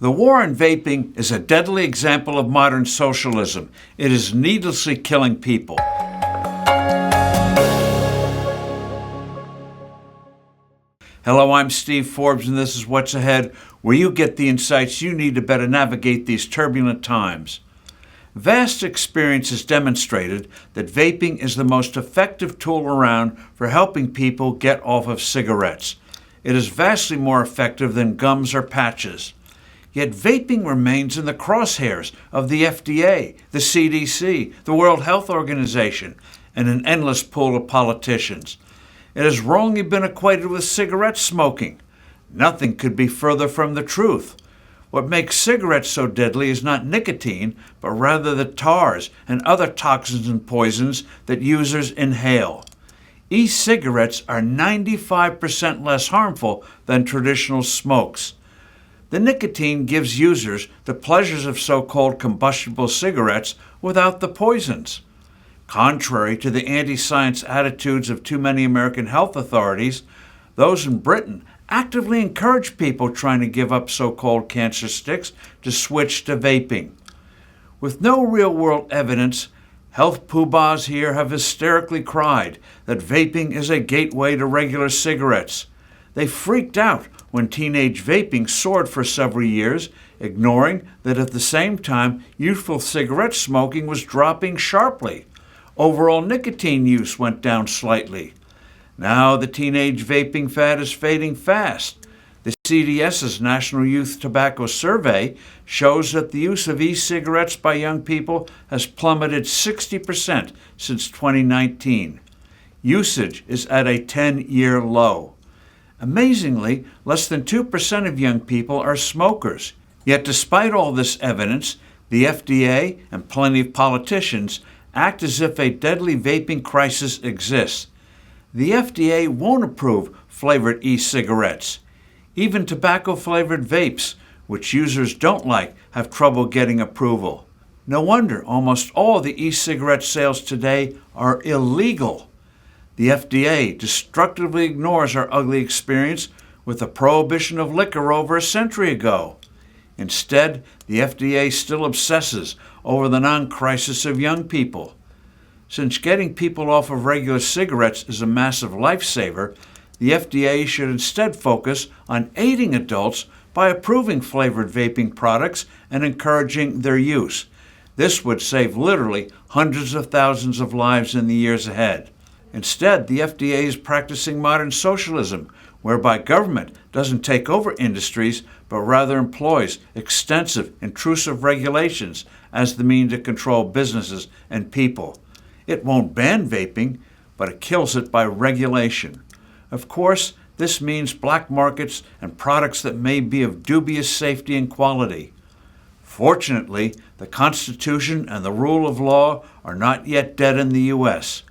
The war on vaping is a deadly example of modern socialism. It is needlessly killing people. Hello, I'm Steve Forbes, and this is What's Ahead, where you get the insights you need to better navigate these turbulent times. Vast experience has demonstrated that vaping is the most effective tool around for helping people get off of cigarettes. It is vastly more effective than gums or patches. Yet vaping remains in the crosshairs of the FDA, the CDC, the World Health Organization, and an endless pool of politicians. It has wrongly been equated with cigarette smoking. Nothing could be further from the truth. What makes cigarettes so deadly is not nicotine, but rather the tars and other toxins and poisons that users inhale. E-cigarettes are 95% less harmful than traditional smokes. The nicotine gives users the pleasures of so-called combustible cigarettes without the poisons. Contrary to the anti-science attitudes of too many American health authorities, those in Britain actively encourage people trying to give up so-called cancer sticks to switch to vaping. With no real-world evidence, health poobahs here have hysterically cried that vaping is a gateway to regular cigarettes. They freaked out when teenage vaping soared for several years, ignoring that at the same time youthful cigarette smoking was dropping sharply. Overall nicotine use went down slightly. Now the teenage vaping fad is fading fast. The CDS's National Youth Tobacco Survey shows that the use of e-cigarettes by young people has plummeted 60% since 2019. Usage is at a 10-year low. Amazingly, less than 2% of young people are smokers. Yet despite all this evidence, the FDA and plenty of politicians act as if a deadly vaping crisis exists. The FDA won't approve flavored e-cigarettes. Even tobacco-flavored vapes, which users don't like, have trouble getting approval. No wonder almost all the e-cigarette sales today are illegal. The FDA destructively ignores our ugly experience with the prohibition of liquor over a century ago. Instead, the FDA still obsesses over the non-crisis of young people. Since getting people off of regular cigarettes is a massive lifesaver, the FDA should instead focus on aiding adults by approving flavored vaping products and encouraging their use. This would save literally hundreds of thousands of lives in the years ahead. Instead, the FDA is practicing modern socialism, whereby government doesn't take over industries, but rather employs extensive, intrusive regulations as the means to control businesses and people. It won't ban vaping, but it kills it by regulation. Of course, this means black markets and products that may be of dubious safety and quality. Fortunately, the Constitution and the rule of law are not yet dead in the U.S.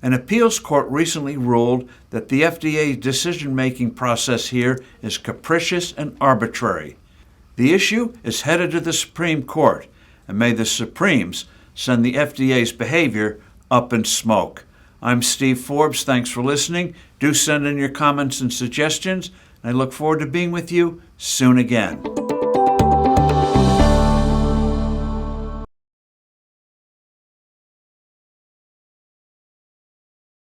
An appeals court recently ruled that the FDA's decision-making process here is capricious and arbitrary. The issue is headed to the Supreme Court, and may the Supremes send the FDA's behavior up in smoke. I'm Steve Forbes. Thanks for listening. Do send in your comments and suggestions, and I look forward to being with you soon again.